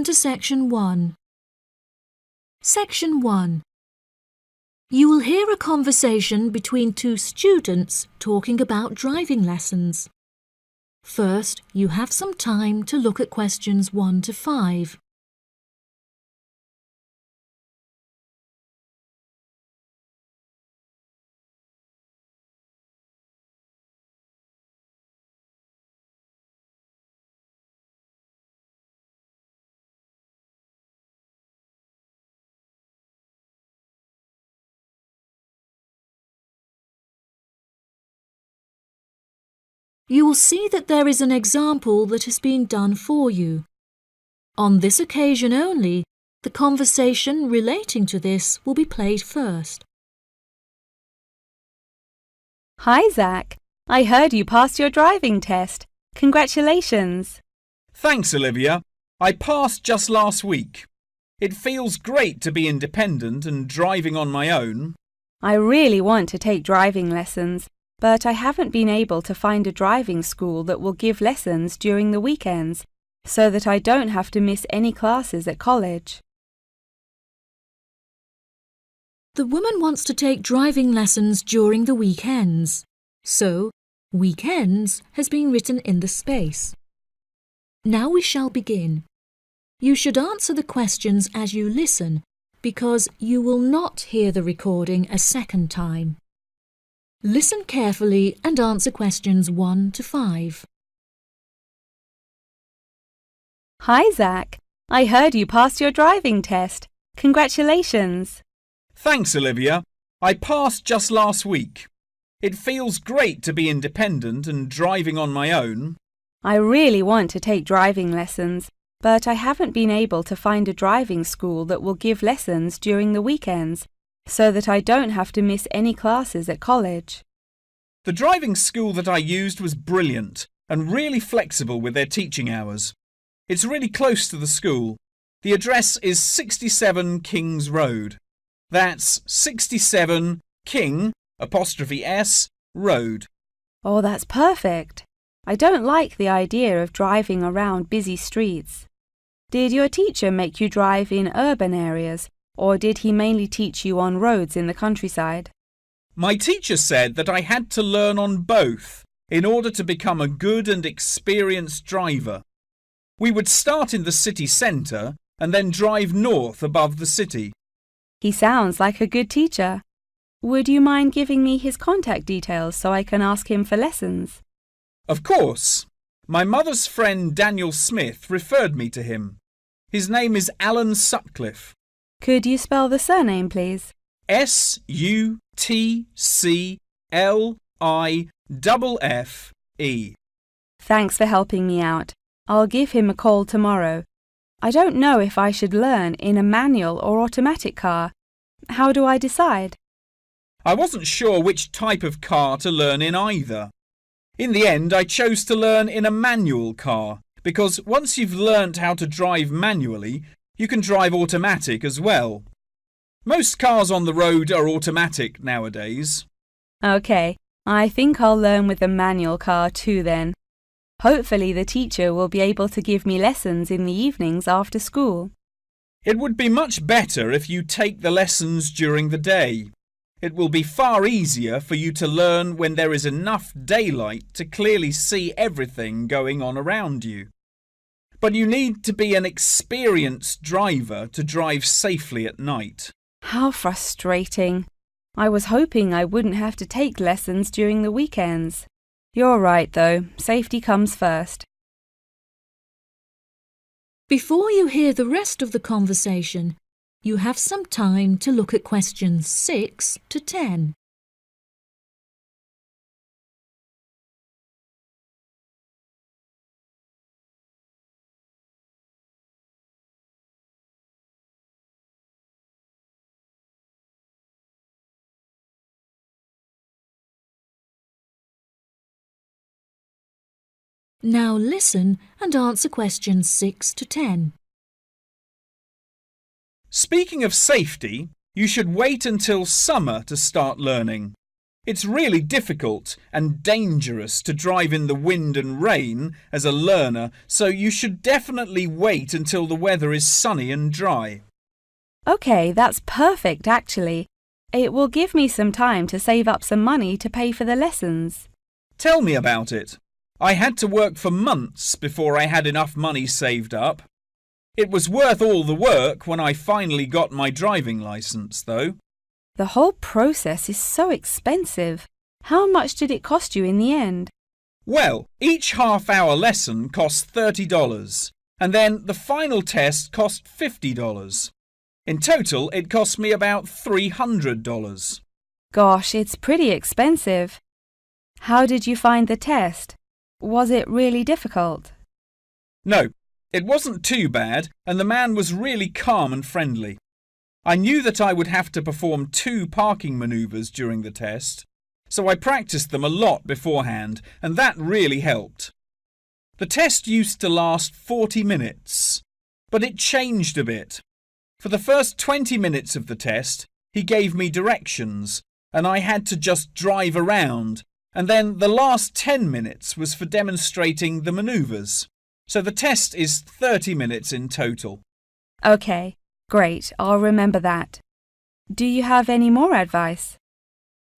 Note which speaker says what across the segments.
Speaker 1: to Section 1. Section 1. You will hear a conversation between two students talking about driving lessons. First, you have some time to look at questions 1 to 5. You will see that there is an example that has been done for you. On this occasion only, the conversation relating to this will be played first.
Speaker 2: Hi, Zach. I heard you passed your driving test. Congratulations.
Speaker 3: Thanks, Olivia. I passed just last week. It feels great to be independent and driving on my own.
Speaker 2: I really want to take driving lessons, but I haven't been able to find a driving school that will give lessons during the weekends, so that I don't have to miss any classes at college.
Speaker 1: The woman wants to take driving lessons during the weekends, so weekends has been written in the space. Now we shall begin. You should answer the questions as you listen, because you will not hear the recording a second time. Listen carefully and answer questions 1 to 5.
Speaker 2: Hi, Zach. I heard you passed your driving test. Congratulations.
Speaker 3: Thanks, Olivia. I passed just last week. It feels great to be independent and driving on my own.
Speaker 2: I really want to take driving lessons, but I haven't been able to find a driving school that will give lessons during the weekends, so that I don't have to miss any classes at college.
Speaker 3: The driving school that I used was brilliant and really flexible with their teaching hours. It's really close to the school. The address is 67 Kings Road. That's 67 King '(S) Road.
Speaker 2: Oh, that's perfect. I don't like the idea of driving around busy streets. Did your teacher make you drive in urban areas, or did he mainly teach you on roads in the countryside?
Speaker 3: My teacher said that I had to learn on both in order to become a good and experienced driver. We would start in the city centre and then drive north above the city.
Speaker 2: He sounds like a good teacher. Would you mind giving me his contact details so I can ask him for lessons?
Speaker 3: Of course. My mother's friend Daniel Smith referred me to him. His name is Alan Sutcliffe.
Speaker 2: Could you spell the surname, please?
Speaker 3: Sutcliffe.
Speaker 2: Thanks for helping me out. I'll give him a call tomorrow. I don't know if I should learn in a manual or automatic car. How do I decide?
Speaker 3: I wasn't sure which type of car to learn in either. In the end, I chose to learn in a manual car because once you've learnt how to drive manually, you can drive automatic as well. Most cars on the road are automatic nowadays.
Speaker 2: OK, I think I'll learn with the manual car too then. Hopefully the teacher will be able to give me lessons in the evenings after school.
Speaker 3: It would be much better if you take the lessons during the day. It will be far easier for you to learn when there is enough daylight to clearly see everything going on around you. But you need to be an experienced driver to drive safely at night.
Speaker 2: How frustrating. I was hoping I wouldn't have to take lessons during the weekends. You're right, though. Safety comes first.
Speaker 1: Before you hear the rest of the conversation, you have some time to look at questions 6 to 10. Now listen and answer questions 6 to 10.
Speaker 3: Speaking of safety, you should wait until summer to start learning. It's really difficult and dangerous to drive in the wind and rain as a learner, so you should definitely wait until the weather is sunny and dry.
Speaker 2: OK, that's perfect actually. It will give me some time to save up some money to pay for the lessons.
Speaker 3: Tell me about it. I had to work for months before I had enough money saved up. It was worth all the work when I finally got my driving licence, though.
Speaker 2: The whole process is so expensive. How much did it cost you in the end?
Speaker 3: Well, each half-hour lesson cost $30, and then the final test cost $50. In total, it cost me about $300.
Speaker 2: Gosh, it's pretty expensive. How did you find the test? Was it really difficult?
Speaker 3: No, it wasn't too bad, and the man was really calm and friendly. I knew that I would have to perform 2 parking manoeuvres during the test, so I practiced them a lot beforehand, and that really helped. The test used to last 40 minutes, but it changed a bit. For the first 20 minutes of the test, he gave me directions, and I had to just drive around, and then the last 10 minutes was for demonstrating the manoeuvres. So the test is 30 minutes in total.
Speaker 2: OK, great, I'll remember that. Do you have any more advice?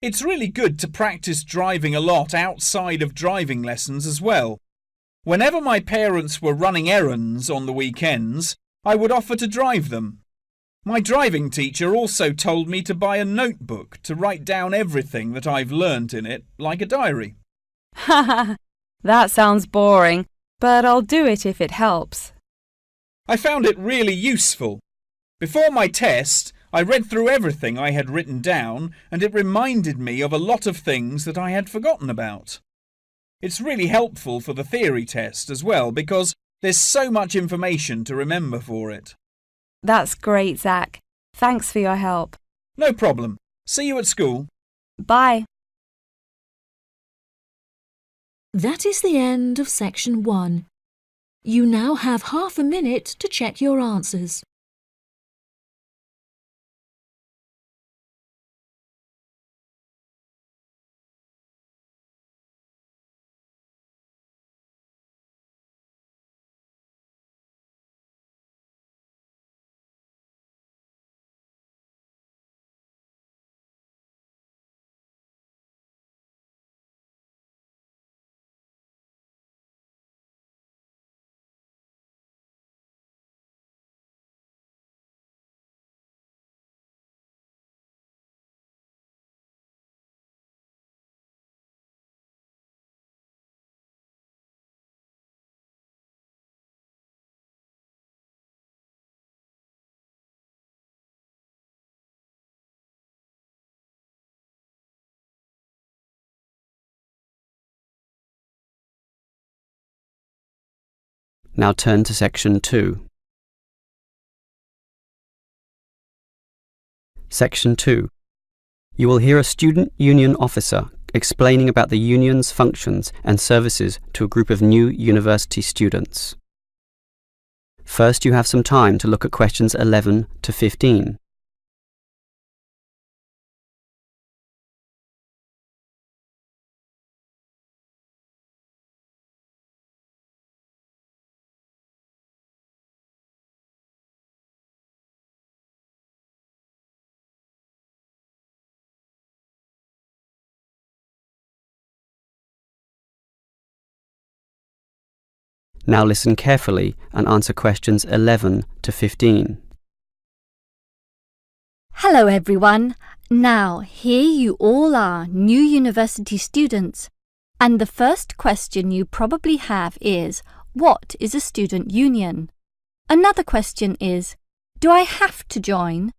Speaker 3: It's really good to practice driving a lot outside of driving lessons as well. Whenever my parents were running errands on the weekends, I would offer to drive them. My driving teacher also told me to buy a notebook to write down everything that I've learnt in it, like a diary.
Speaker 2: Haha, that sounds boring, but I'll do it if it helps.
Speaker 3: I found it really useful. Before my test, I read through everything I had written down, and it reminded me of a lot of things that I had forgotten about. It's really helpful for the theory test as well, because there's so much information to remember for it.
Speaker 2: That's great, Zach. Thanks for your help.
Speaker 3: No problem. See you at school.
Speaker 2: Bye.
Speaker 1: That is the end of section 1. You now have half a minute to check your answers.
Speaker 4: Now turn to section 2. Section 2. You will hear a student union officer explaining about the union's functions and services to a group of new university students. First, you have some time to look at questions 11 to 15. Now listen carefully and answer questions 11 to 15.
Speaker 5: Hello everyone. Now here you all are, new university students. And the first question you probably have is, what is a student union? Another question is, do I have to join?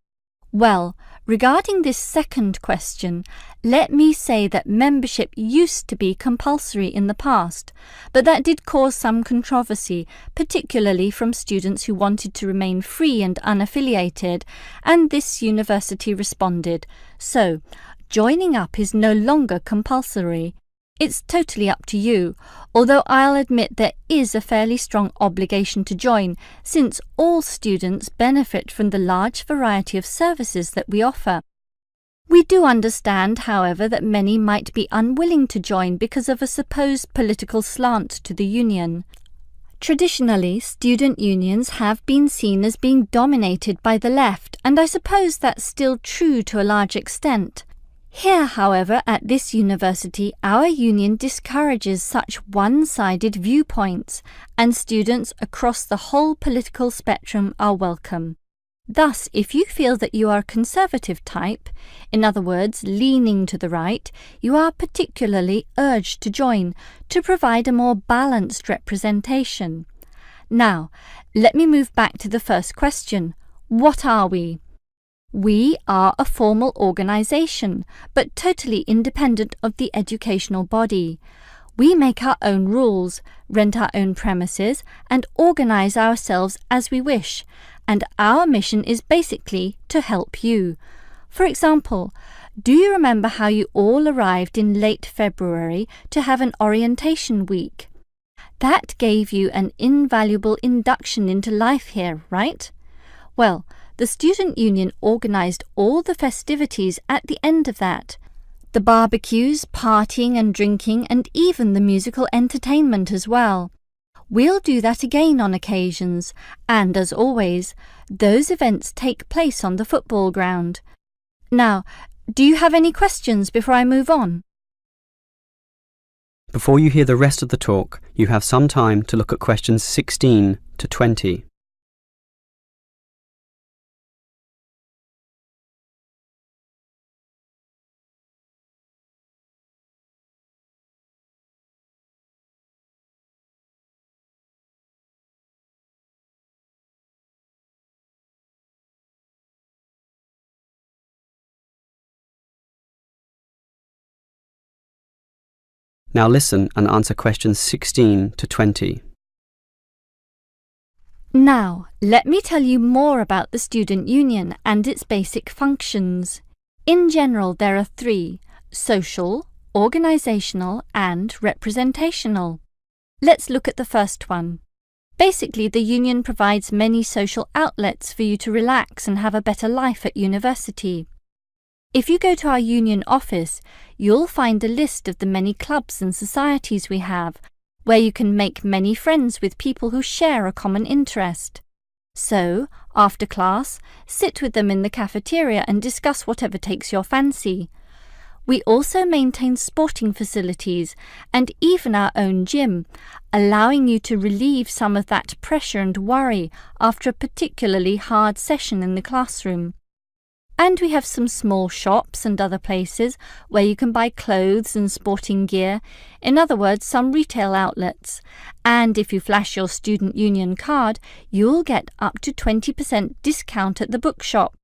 Speaker 5: Well, regarding this second question, let me say that membership used to be compulsory in the past, but that did cause some controversy, particularly from students who wanted to remain free and unaffiliated, and this university responded. So, joining up is no longer compulsory. It's totally up to you, although I'll admit there is a fairly strong obligation to join, since all students benefit from the large variety of services that we offer. We do understand, however, that many might be unwilling to join because of a supposed political slant to the union. Traditionally, student unions have been seen as being dominated by the left, and I suppose that's still true to a large extent. Here, however, at this university, our union discourages such one-sided viewpoints, and students across the whole political spectrum are welcome. Thus, if you feel that you are a conservative type, in other words, leaning to the right, you are particularly urged to join to provide a more balanced representation. Now, let me move back to the first question. What are we? We are a formal organisation, but totally independent of the educational body. We make our own rules, rent our own premises, and organise ourselves as we wish, and our mission is basically to help you. For example, do you remember how you all arrived in late February to have an orientation week? That gave you an invaluable induction into life here, right? Well, the student union organised all the festivities at the end of that. The barbecues, partying and drinking, and even the musical entertainment as well. We'll do that again on occasions, and as always, those events take place on the football ground. Now, do you have any questions before I move on?
Speaker 4: Before you hear the rest of the talk, you have some time to look at questions 16 to 20. Now listen and answer questions 16 to 20.
Speaker 5: Now, let me tell you more about the student union and its basic functions. In general, there are three: social, organisational, and representational. Let's look at the first one. Basically, the union provides many social outlets for you to relax and have a better life at university. If you go to our union office, you'll find a list of the many clubs and societies we have, where you can make many friends with people who share a common interest. So, after class, sit with them in the cafeteria and discuss whatever takes your fancy. We also maintain sporting facilities and even our own gym, allowing you to relieve some of that pressure and worry after a particularly hard session in the classroom. And we have some small shops and other places where you can buy clothes and sporting gear, in other words, some retail outlets. And if you flash your student union card, you'll get up to 20% discount at the bookshop.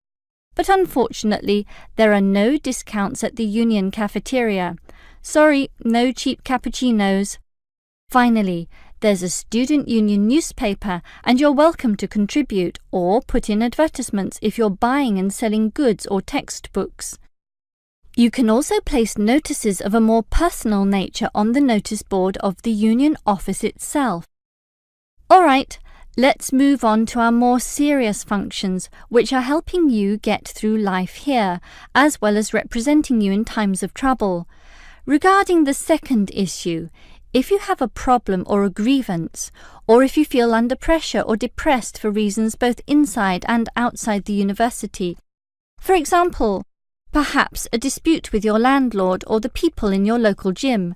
Speaker 5: But unfortunately, there are no discounts at the union cafeteria. Sorry, no cheap cappuccinos. Finally, there's a student union newspaper, and you're welcome to contribute or put in advertisements if you're buying and selling goods or textbooks. You can also place notices of a more personal nature on the notice board of the union office itself. All right, let's move on to our more serious functions, which are helping you get through life here, as well as representing you in times of trouble. Regarding the second issue, if you have a problem or a grievance, or if you feel under pressure or depressed for reasons both inside and outside the university, for example, perhaps a dispute with your landlord or the people in your local gym,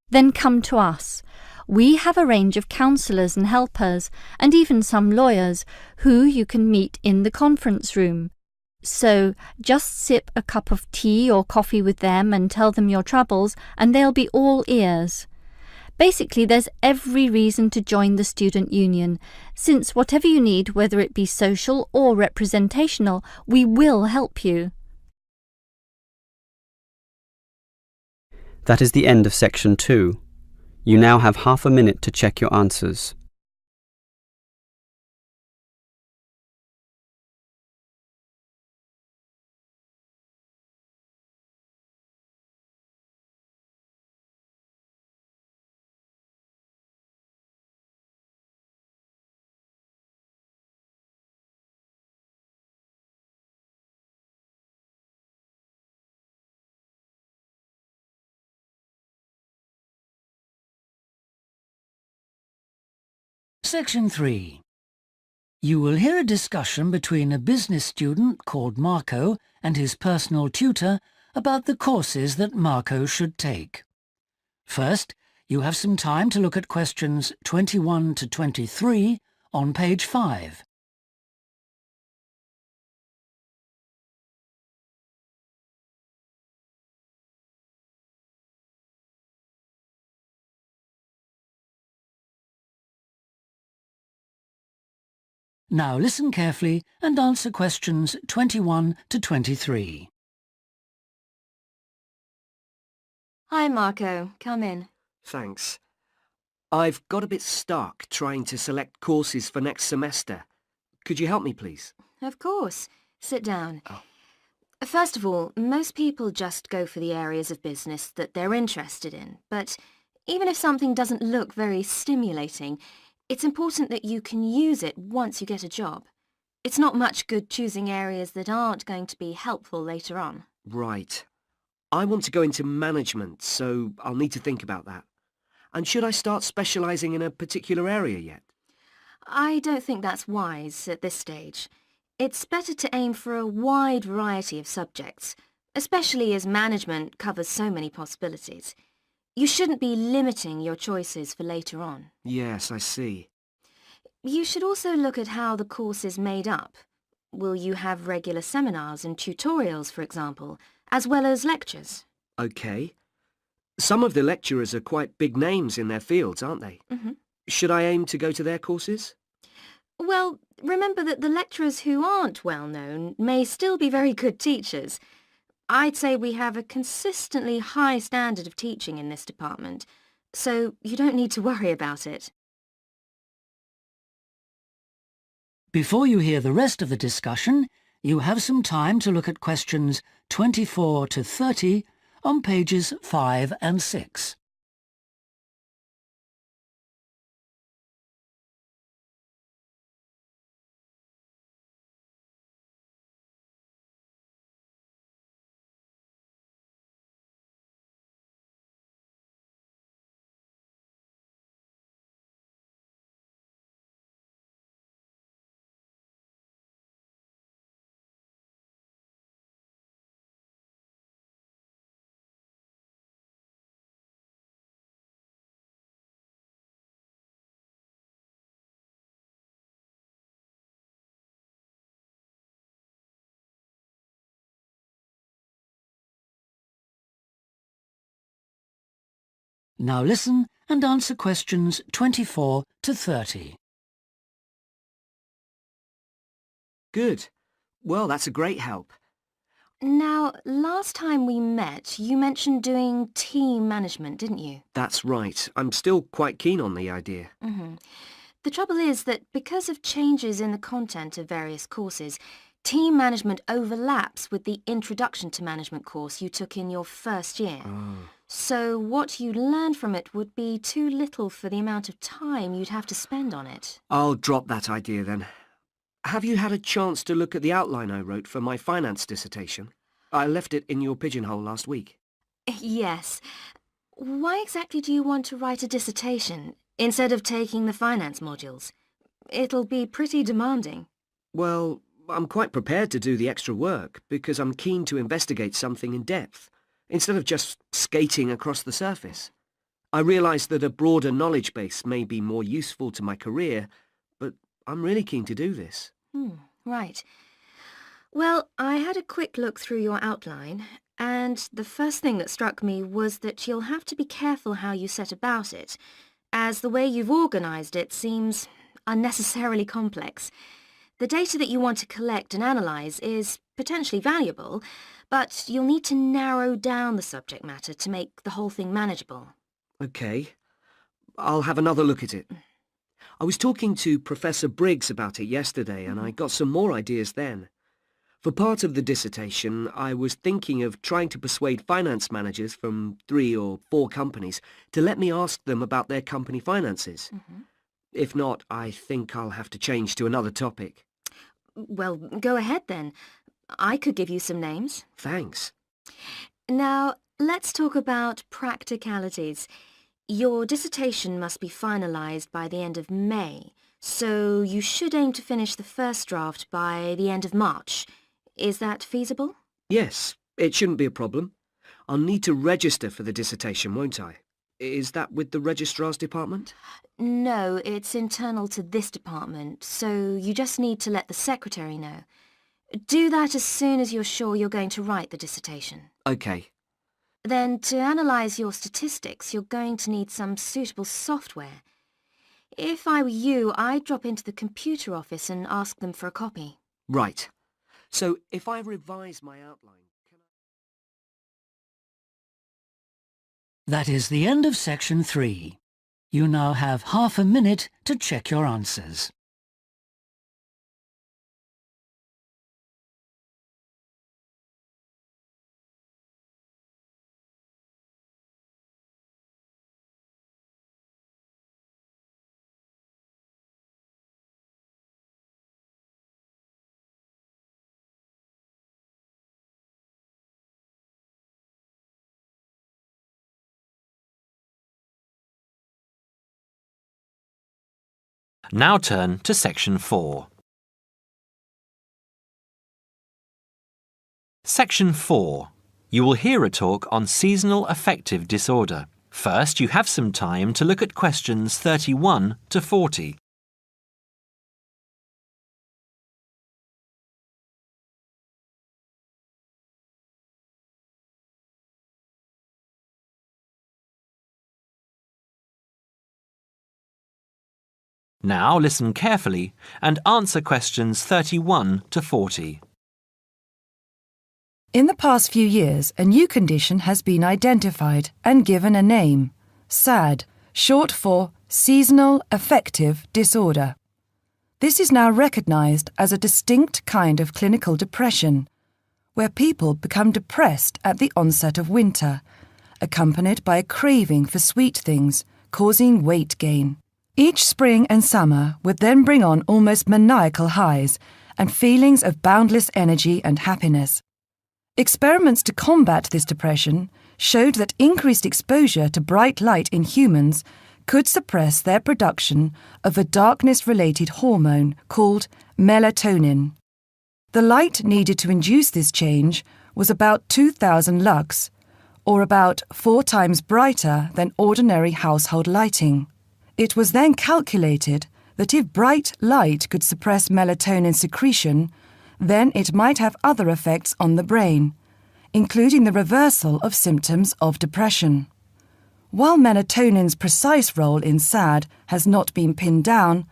Speaker 5: then come to us. We have a range of counsellors and helpers, and even some lawyers, who you can meet in the conference room. So just sip a cup of tea or coffee with them and tell them your troubles, and they'll be all ears. Basically, there's every reason to join the student union, since whatever you need, whether it be social or representational, we will help you.
Speaker 4: That is the end of section 2. You now have half a minute to check your answers.
Speaker 6: Section 3. You will hear a discussion between a business student called Marco and his personal tutor about the courses that Marco should take. First, you have some time to look at questions 21 to 23 on page 5. Now listen carefully and answer questions 21 to 23.
Speaker 7: Hi, Marco. Come in.
Speaker 8: Thanks. I've got a bit stuck trying to select courses for next semester. Could you help me, please?
Speaker 7: Of course. Sit down.
Speaker 8: Oh.
Speaker 7: First of all, most people just go for the areas of business that they're interested in, but even if something doesn't look very stimulating, it's important that you can use it once you get a job. It's not much good choosing areas that aren't going to be helpful later on.
Speaker 8: Right. I want to go into management, so I'll need to think about that. And should I start specialising in a particular area yet?
Speaker 7: I don't think that's wise at this stage. It's better to aim for a wide variety of subjects, especially as management covers so many possibilities. You shouldn't be limiting your choices for later on.
Speaker 8: Yes, I see.
Speaker 7: You should also look at how the course is made up. Will you have regular seminars and tutorials, for example, as well as lectures?
Speaker 8: OK. Some of the lecturers are quite big names in their fields, aren't they?
Speaker 7: Mm-hmm.
Speaker 8: Should I aim to go to their courses?
Speaker 7: Well, remember that the lecturers who aren't well known may still be very good teachers. I'd say we have a consistently high standard of teaching in this department, so you don't need to worry about it.
Speaker 6: Before you hear the rest of the discussion, you have some time to look at questions 24 to 30 on pages 5 and 6. Now listen and answer questions 24 to 30.
Speaker 8: Good. Well, that's a great help.
Speaker 7: Now, last time we met, you mentioned doing team management, didn't you?
Speaker 8: That's right. I'm still quite keen on the idea.
Speaker 7: Mm-hmm. The trouble is that because of changes in the content of various courses, team management overlaps with the Introduction to Management course you took in your first year.
Speaker 8: Oh.
Speaker 7: So what you learned from it would be too little for the amount of time you'd have to spend on it.
Speaker 8: I'll drop that idea then. Have you had a chance to look at the outline I wrote for my finance dissertation? I left it in your pigeonhole last week.
Speaker 7: Yes. Why exactly do you want to write a dissertation instead of taking the finance modules? It'll be pretty demanding.
Speaker 8: Well, I'm quite prepared to do the extra work because I'm keen to investigate something in depth, instead of just skating across the surface. I realise that a broader knowledge base may be more useful to my career, but I'm really keen to do this.
Speaker 7: Right. Well, I had a quick look through your outline, and the first thing that struck me was that you'll have to be careful how you set about it, as the way you've organised it seems unnecessarily complex. The data that you want to collect and analyse is potentially valuable, but you'll need to narrow down the subject matter to make the whole thing manageable.
Speaker 8: OK. I'll have another look at it. I was talking to Professor Briggs about it yesterday and I got some more ideas then. For part of the dissertation, I was thinking of trying to persuade finance managers from 3 or 4 companies to let me ask them about their company finances. If not, I think I'll have to change to another topic.
Speaker 7: Well, go ahead then. I could give you some names.
Speaker 8: Thanks.
Speaker 7: Now, let's talk about practicalities. Your dissertation must be finalised by the end of May, so you should aim to finish the first draft by the end of March. Is that feasible?
Speaker 8: Yes, it shouldn't be a problem. I'll need to register for the dissertation, won't I? Is that with the registrar's department?
Speaker 7: No, it's internal to this department, so you just need to let the secretary know. Do that as soon as you're sure you're going to write the dissertation.
Speaker 8: OK.
Speaker 7: Then, to analyse your statistics, you're going to need some suitable software. If I were you, I'd drop into the computer office and ask them for a copy.
Speaker 8: Right. So, if I revise my outline...
Speaker 6: That is the end of section 3. You now have half a minute to check your answers.
Speaker 9: Now turn to section 4. Section 4. You will hear a talk on seasonal affective disorder. First, you have some time to look at questions 31 to 40. Now listen carefully and answer questions 31 to 40.
Speaker 10: In the past few years, a new condition has been identified and given a name, SAD, short for Seasonal Affective Disorder. This is now recognised as a distinct kind of clinical depression, where people become depressed at the onset of winter, accompanied by a craving for sweet things, causing weight gain. Each spring and summer would then bring on almost maniacal highs and feelings of boundless energy and happiness. Experiments to combat this depression showed that increased exposure to bright light in humans could suppress their production of a darkness-related hormone called melatonin. The light needed to induce this change was about 2,000 lux, or about 4 times brighter than ordinary household lighting. It was then calculated that if bright light could suppress melatonin secretion, then it might have other effects on the brain, including the reversal of symptoms of depression. While melatonin's precise role in SAD has not been pinned down,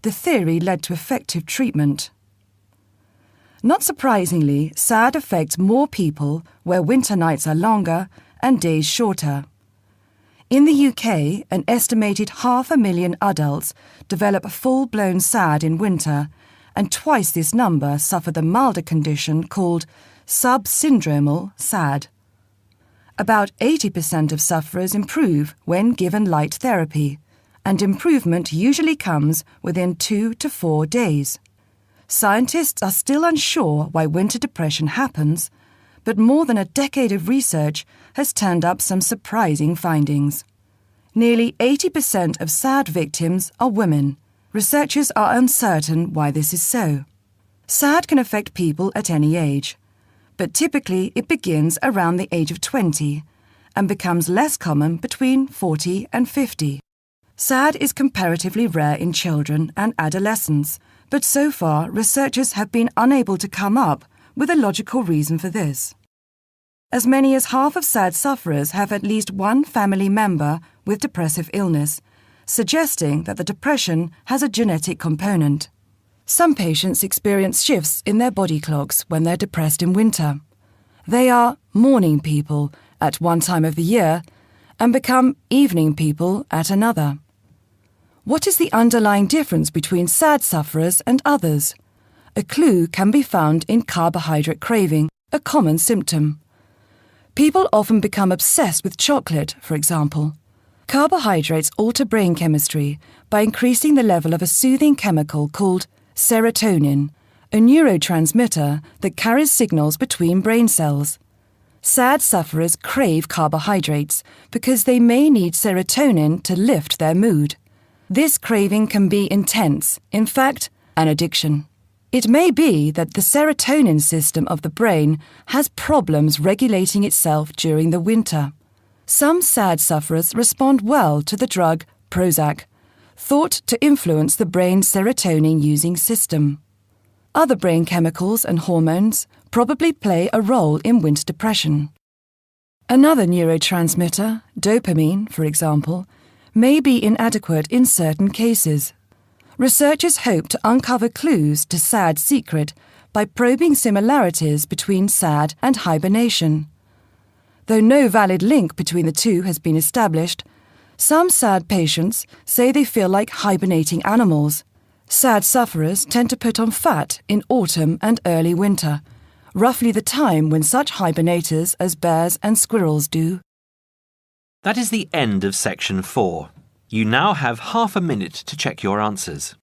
Speaker 10: the theory led to effective treatment. Not surprisingly, SAD affects more people where winter nights are longer and days shorter. In the UK, an estimated 500,000 adults develop full-blown SAD in winter, and twice this number suffer the milder condition called subsyndromal SAD. About 80% of sufferers improve when given light therapy, and improvement usually comes within 2 to 4 days. Scientists are still unsure why winter depression happens, but more than a decade of research has turned up some surprising findings. Nearly 80% of SAD victims are women. Researchers are uncertain why this is so. SAD can affect people at any age, but typically it begins around the age of 20 and becomes less common between 40 and 50. SAD is comparatively rare in children and adolescents, but so far researchers have been unable to come up with a logical reason for this. As many as half of SAD sufferers have at least one family member with depressive illness, suggesting that the depression has a genetic component. Some patients experience shifts in their body clocks when they're depressed in winter. They are morning people at one time of the year and become evening people at another. What is the underlying difference between SAD sufferers and others? A clue can be found in carbohydrate craving, a common symptom. People often become obsessed with chocolate, for example. Carbohydrates alter brain chemistry by increasing the level of a soothing chemical called serotonin, a neurotransmitter that carries signals between brain cells. SAD sufferers crave carbohydrates because they may need serotonin to lift their mood. This craving can be intense, in fact, an addiction. It may be that the serotonin system of the brain has problems regulating itself during the winter. Some SAD sufferers respond well to the drug Prozac, thought to influence the brain's serotonin-using system. Other brain chemicals and hormones probably play a role in winter depression. Another neurotransmitter, dopamine, for example, may be inadequate in certain cases. Researchers hope to uncover clues to SAD's secret by probing similarities between SAD and hibernation. Though no valid link between the two has been established, some SAD patients say they feel like hibernating animals. SAD sufferers tend to put on fat in autumn and early winter, roughly the time when such hibernators as bears and squirrels do.
Speaker 9: That is the end of section 4. You now have half a minute to check your answers.